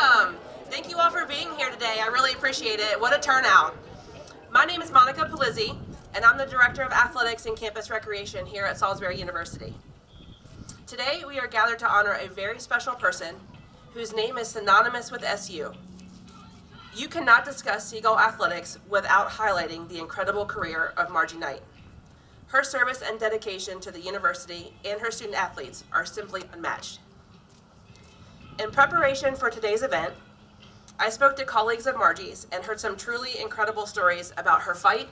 welcome. Thank you all for being here today. I really appreciate it. What a turnout. My name is Monica Polizzi, and I'm the Director of Athletics and Campus Recreation here at Salisbury University. Today, we are gathered to honor a very special person whose name is synonymous with SU. You cannot discuss Seagull athletics without highlighting the incredible career of Margie Knight. Her service and dedication to the university and her student athletes are simply unmatched. In preparation for today's event, I spoke to colleagues of Margie's and heard some truly incredible stories about her fight,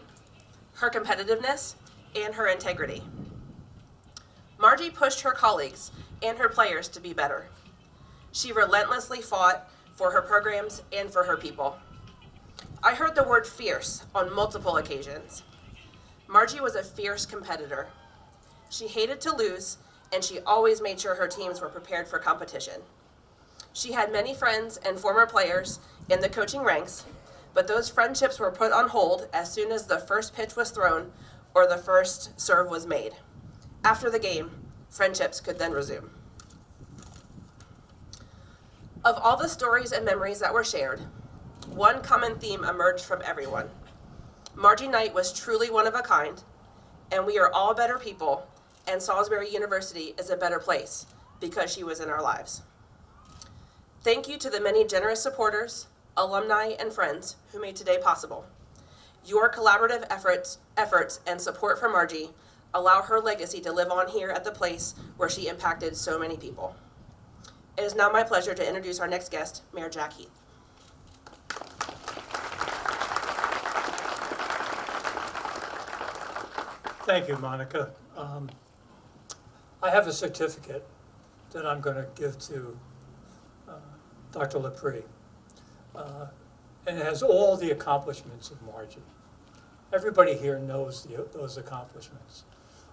her competitiveness, and her integrity. Margie pushed her colleagues and her players to be better. She relentlessly fought for her programs and for her people. I heard the word fierce on multiple occasions. Margie was a fierce competitor. She hated to lose, and she always made sure her teams were prepared for competition. She had many friends and former players in the coaching ranks, but those friendships were put on hold as soon as the first pitch was thrown or the first serve was made. After the game, friendships could then resume. Of all the stories and memories that were shared, one common theme emerged from everyone. Margie Knight was truly one of a kind, and we are all better people, and Salisbury University is a better place because she was in our lives. Thank you to the many generous supporters, alumni, and friends who made today possible. Your collaborative efforts and support for Margie allow her legacy to live on here at the place where she impacted so many people. It is now my pleasure to introduce our next guest, Mayor Jack Heath. Thank you, Monica. I have a certificate that I'm going to give to Dr. Lepre, and it has all the accomplishments of Margie. Everybody here knows those accomplishments.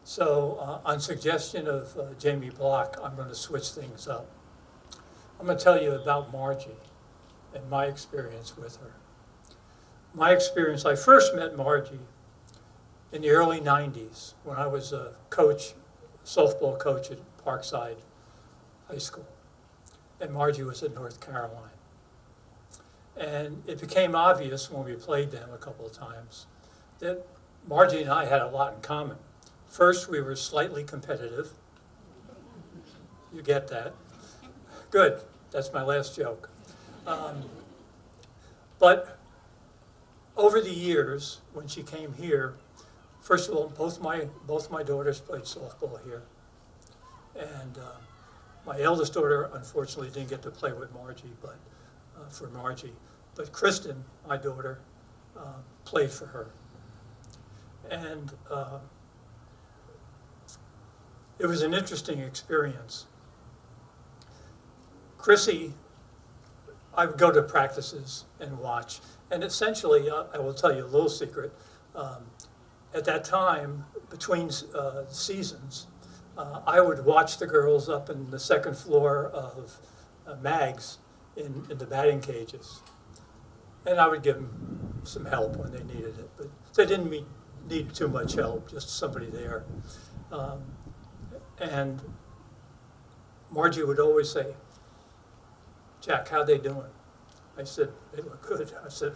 So on suggestion of Jamie Block, I'm going to switch things up. I'm going to tell you about Margie and my experience with her. My experience, I first met Margie in the early 90s when I was a coach, softball coach at Parkside High School. And Margie was at North Carolina. And it became obvious when we played them a couple of times that Margie and I had a lot in common. First, we were slightly competitive. You get that? Good, that's my last joke. But over the years, when she came here, first of all, both my daughters played softball here. And my eldest daughter, unfortunately, didn't get to play with Margie, but for Margie. But Kristen, my daughter, played for her. And it was an interesting experience. Chrissy, I would go to practices and watch. And essentially, I will tell you a little secret. At that time, between seasons, I would watch the girls up in the second floor of Mags in the batting cages. And I would give them some help when they needed it. But they didn't need too much help, just somebody there. And Margie would always say, "Jack, how they doing?" I said, "They look good." I said,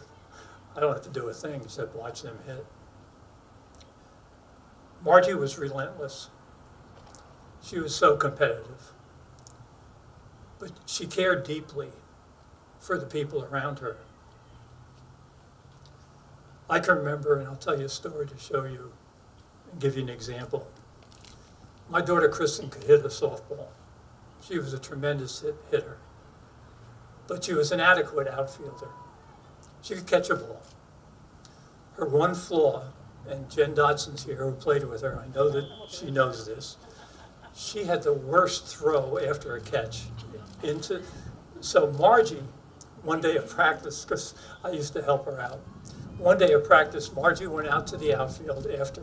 "I don't have to do a thing except watch them hit." Margie was relentless. She was so competitive. But she cared deeply for the people around her. I can remember, and I'll tell you a story to show you and give you an example. My daughter Kristen could hit a softball. She was a tremendous hitter. But she was an adequate outfielder. She could catch a ball. Her one flaw, and Jen Dodson's here who played with her, I know that she knows this, she had the worst throw after a catch so Margie, one day of practice, because I used to help her out, one day of practice, Margie went out to the outfield after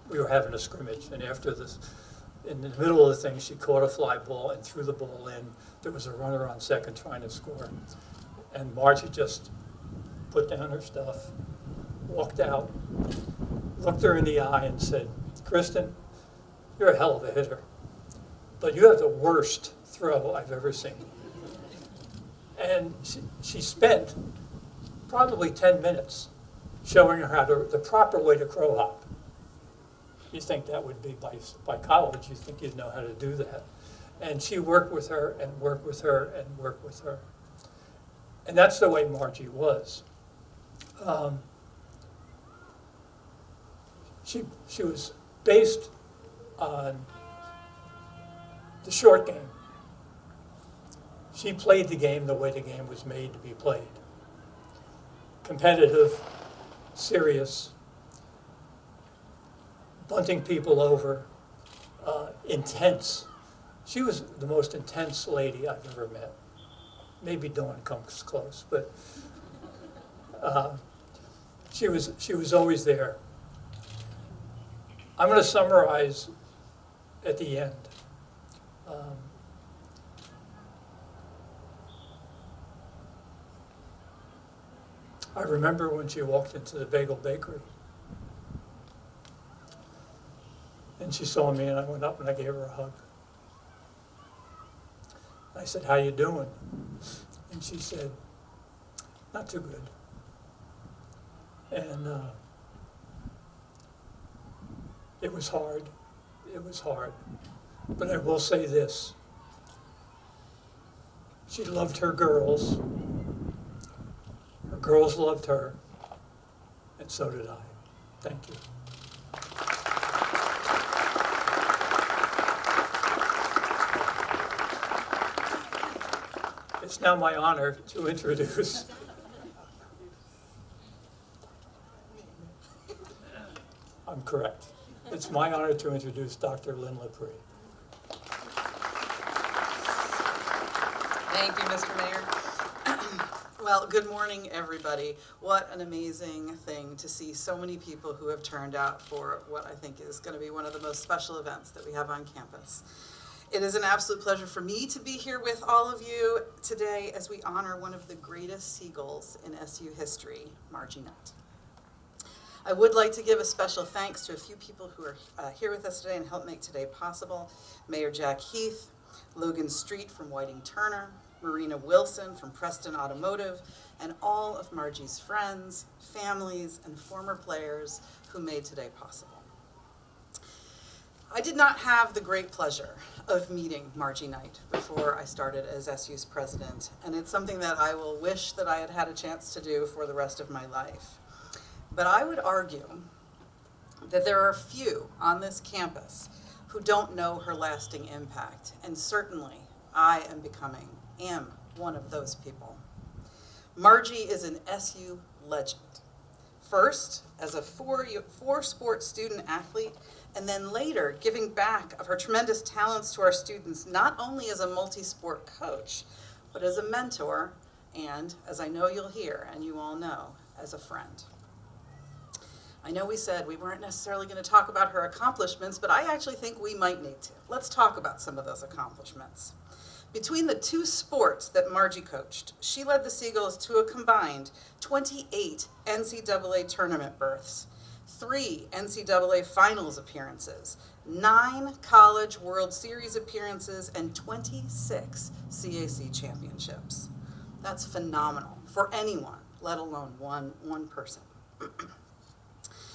we were having a scrimmage, and in the middle of the thing, she caught a fly ball and threw the ball in. There was a runner on second trying to score. And Margie just put down her stuff, walked out, looked her in the eye and said, "Kristen, you're a hell of a hitter, but you have the worst throw I've ever seen." And she spent probably 10 minutes showing her how to, the proper way to crow hop. You think that would be by college, you think you'd know how to do that. And she worked with her and worked with her and worked with her. And that's the way Margie was. She was based on the short game. She played the game the way the game was made to be played. Competitive, serious, bunting people over, intense. She was the most intense lady I've ever met. Maybe Dawn comes close, but she was always there. I'm going to summarize at the end. I remember when she walked into the bagel bakery. And she saw me, and I went up and I gave her a hug. I said, "How you doing?" And she said, "Not too good." And it was hard. It was hard. But I will say this. She loved her girls. Her girls loved her. And so did I. Thank you. It's now my honor to introduce I'm correct. It's my honor to introduce Dr. Lynn Lepre. Thank you, Mr. Mayor. Well, good morning, everybody. What an amazing thing to see so many people who have turned out for what I think is going to be one of the most special events that we have on campus. It is an absolute pleasure for me to be here with all of you today as we honor one of the greatest seagulls in SU history, Margie Knight. I would like to give a special thanks to a few people who are here with us today and help make today possible. Mayor Jack Heath, Logan Street from Whiting Turner, Marina Wilson from Preston Automotive, and all of Margie's friends, families, and former players who made today possible. I did not have the great pleasure of meeting Margie Knight before I started as SU's president, and it's something that I will wish that I had had a chance to do for the rest of my life. But I would argue that there are few on this campus who don't know her lasting impact, and certainly I am one of those people. Margie is an SU legend. First, as a four-sport student athlete, and then later giving back of her tremendous talents to our students, not only as a multi-sport coach, but as a mentor, and as I know you'll hear, and you all know, as a friend. I know we said we weren't necessarily going to talk about her accomplishments, but I actually think we might need to. Let's talk about some of those accomplishments. Between the two sports that Margie coached, she led the Seagulls to a combined 28 NCAA tournament berths, 3 NCAA finals appearances, 9 College World Series appearances, and 26 CAC championships. That's phenomenal for anyone, let alone one person.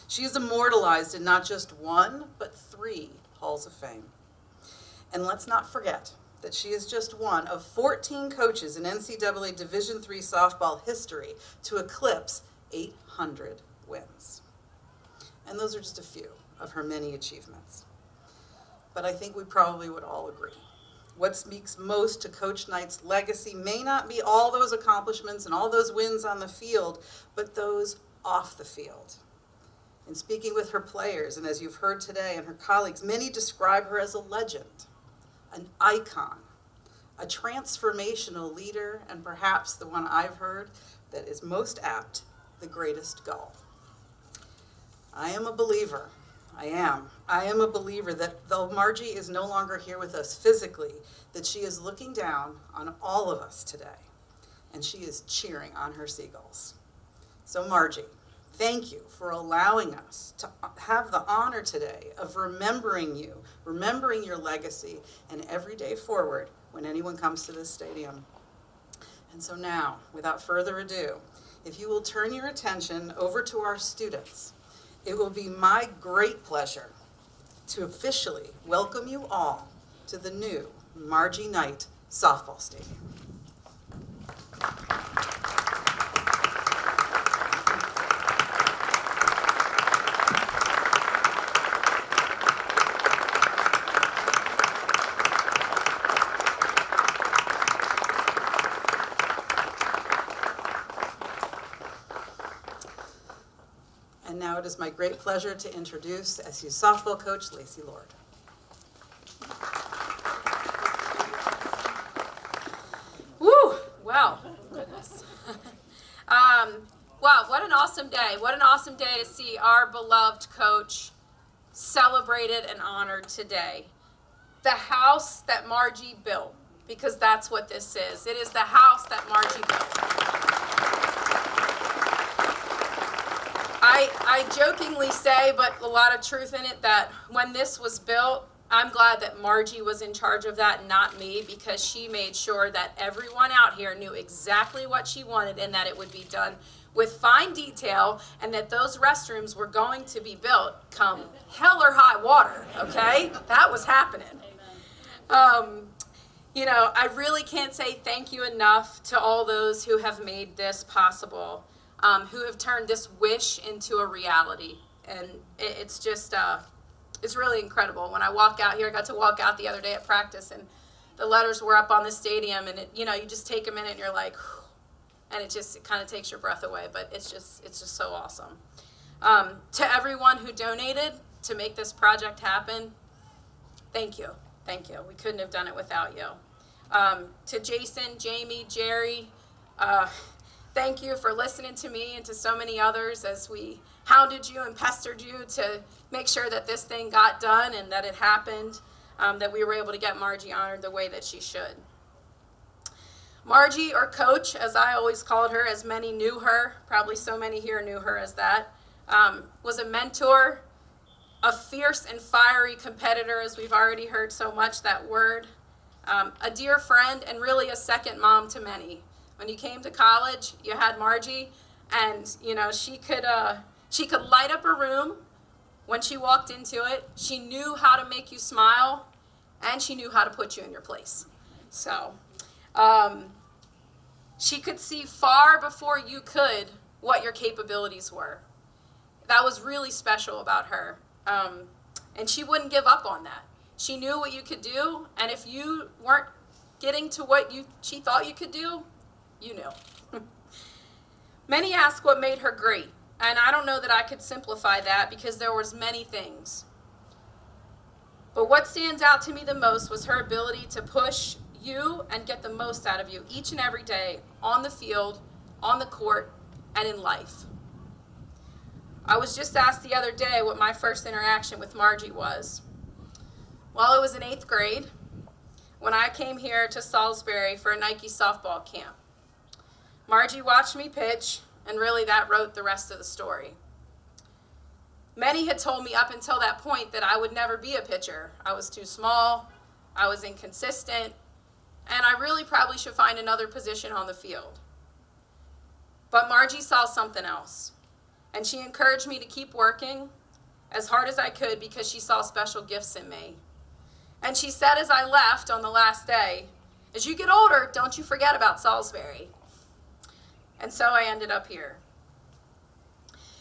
She is immortalized in not just 1, but 3 Halls of Fame. And let's not forget that she is just one of 14 coaches in NCAA Division III softball history to eclipse 800 wins. And those are just a few of her many achievements. But I think we probably would all agree. What speaks most to Coach Knight's legacy may not be all those accomplishments and all those wins on the field, but those off the field. In speaking with her players, and as you've heard today, and her colleagues, many describe her as a legend, an icon, a transformational leader, and perhaps the one I've heard that is most apt, the greatest Gull. I am a believer. I am a believer that though Margie is no longer here with us physically, that she is looking down on all of us today, and she is cheering on her Seagulls. So Margie, thank you for allowing us to have the honor today of remembering you, remembering your legacy, and every day forward when anyone comes to this stadium. And so now, without further ado, if you will turn your attention over to our students, it will be my great pleasure to officially welcome you all to the new Margie Knight Softball Stadium. And now it is my great pleasure to introduce SU softball coach Lacey Lord. Woo! Wow. Goodness. Wow, what an awesome day. What an awesome day to see our beloved coach celebrated and honored today. The house that Margie built, because that's what this is. It is the house that Margie built. I jokingly say, but a lot of truth in it, that when this was built, I'm glad that Margie was in charge of that, not me, because she made sure that everyone out here knew exactly what she wanted and that it would be done with fine detail, and that those restrooms were going to be built come hell or high water, okay? That was happening. You know, I really can't say thank you enough to all those who have made this possible, who have turned this wish into a reality. And it's just, it's really incredible. When I walk out here, I got to walk out the other day at practice, and the letters were up on the stadium, and you know, you just take a minute and you're like, whew, and it kind of takes your breath away, but it's just so awesome. To everyone who donated to make this project happen, thank you. Thank you. We couldn't have done it without you. To Jason, Jamie, Jerry, thank you for listening to me and to so many others as we hounded you and pestered you to make sure that this thing got done and that it happened, that we were able to get Margie honored the way that she should. Margie, or Coach, as I always called her, as many knew her, probably so many here knew her as that, was a mentor, a fierce and fiery competitor, as we've already heard so much that word, a dear friend, and really a second mom to many. When you came to college, you had Margie, and you know, she could light up a room when she walked into it. She knew how to make you smile, and she knew how to put you in your place. So she could see far before you could what your capabilities were. That was really special about her. And she wouldn't give up on that. She knew what you could do, and if you weren't getting to what she thought you could do, you knew. Many ask what made her great, and I don't know that I could simplify that because there was many things. But what stands out to me the most was her ability to push you and get the most out of you each and every day on the field, on the court, and in life. I was just asked the other day what my first interaction with Margie was. Well, it was in 8th grade when I came here to Salisbury for a Nike softball camp. Margie watched me pitch, and really that wrote the rest of the story. Many had told me up until that point that I would never be a pitcher. I was too small, I was inconsistent, and I really probably should find another position on the field. But Margie saw something else, and she encouraged me to keep working as hard as I could because she saw special gifts in me. And she said as I left on the last day, as you get older, don't you forget about Salisbury. And so I ended up here.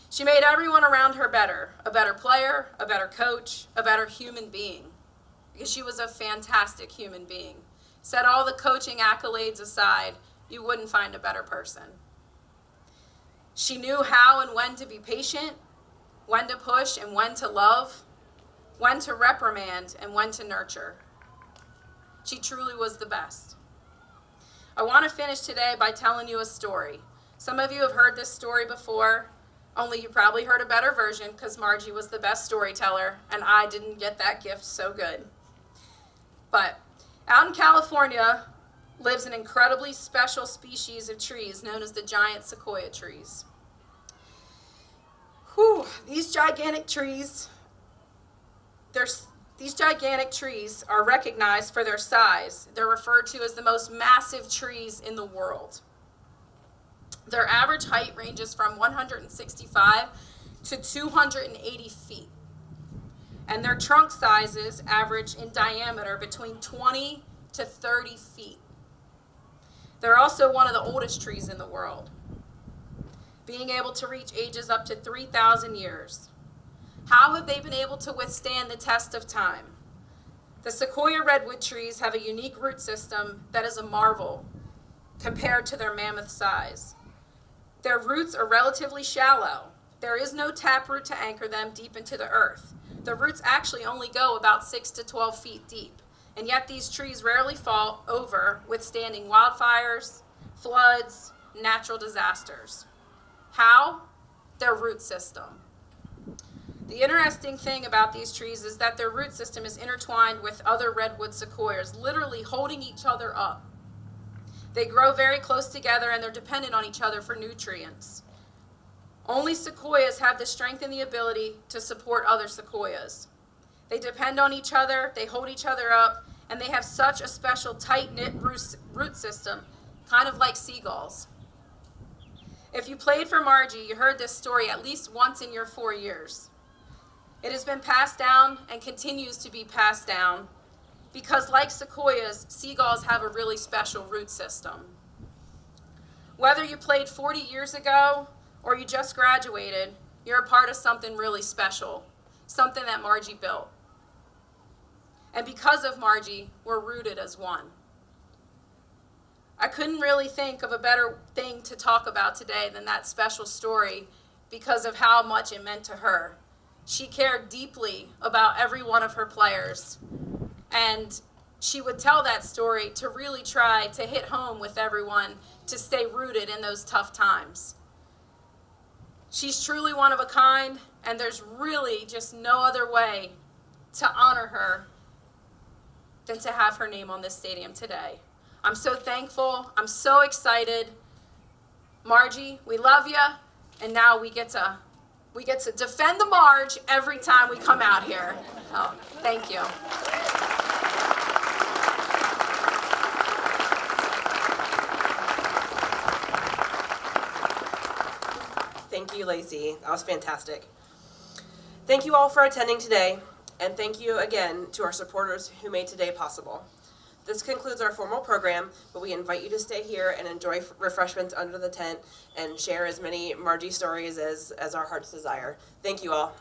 She made everyone around her better, a better player, a better coach, a better human being, because she was a fantastic human being. Set all the coaching accolades aside, you wouldn't find a better person. She knew how and when to be patient, when to push and when to love, when to reprimand and when to nurture. She truly was the best. I want to finish today by telling you a story. Some of you have heard this story before, only you probably heard a better version because Margie was the best storyteller and I didn't get that gift so good. But out in California lives an incredibly special species of trees known as the giant sequoia trees. Whew, these gigantic trees, These gigantic trees are recognized for their size. They're referred to as the most massive trees in the world. Their average height ranges from 165 to 280 feet. And their trunk sizes average in diameter between 20 to 30 feet. They're also one of the oldest trees in the world, being able to reach ages up to 3,000 years. How have they been able to withstand the test of time? The sequoia redwood trees have a unique root system that is a marvel compared to their mammoth size. Their roots are relatively shallow. There is no taproot to anchor them deep into the earth. The roots actually only go about 6 to 12 feet deep, and yet these trees rarely fall over, withstanding wildfires, floods, natural disasters. How? Their root system. The interesting thing about these trees is that their root system is intertwined with other redwood sequoias, literally holding each other up. They grow very close together and they're dependent on each other for nutrients. Only sequoias have the strength and the ability to support other sequoias. They depend on each other, they hold each other up, and they have such a special tight-knit root system, kind of like seagulls. If you played for Margie, you heard this story at least once in your 4 years. It has been passed down and continues to be passed down because, like sequoias, seagulls have a really special root system. Whether you played 40 years ago or you just graduated, you're a part of something really special, something that Margie built. And because of Margie, we're rooted as one. I couldn't really think of a better thing to talk about today than that special story because of how much it meant to her. She cared deeply about every one of her players, and she would tell that story to really try to hit home with everyone to stay rooted in those tough times. She's truly one of a kind, and there's really just no other way to honor her than to have her name on this stadium today. I'm so thankful. I'm so excited. Margie, we love you, and now we get to defend the Marge every time we come out here. Oh, thank you. Thank you, Lacey. That was fantastic. Thank you all for attending today, and thank you again to our supporters who made today possible. This concludes our formal program, but we invite you to stay here and enjoy refreshments under the tent and share as many Margie stories as our hearts desire. Thank you all.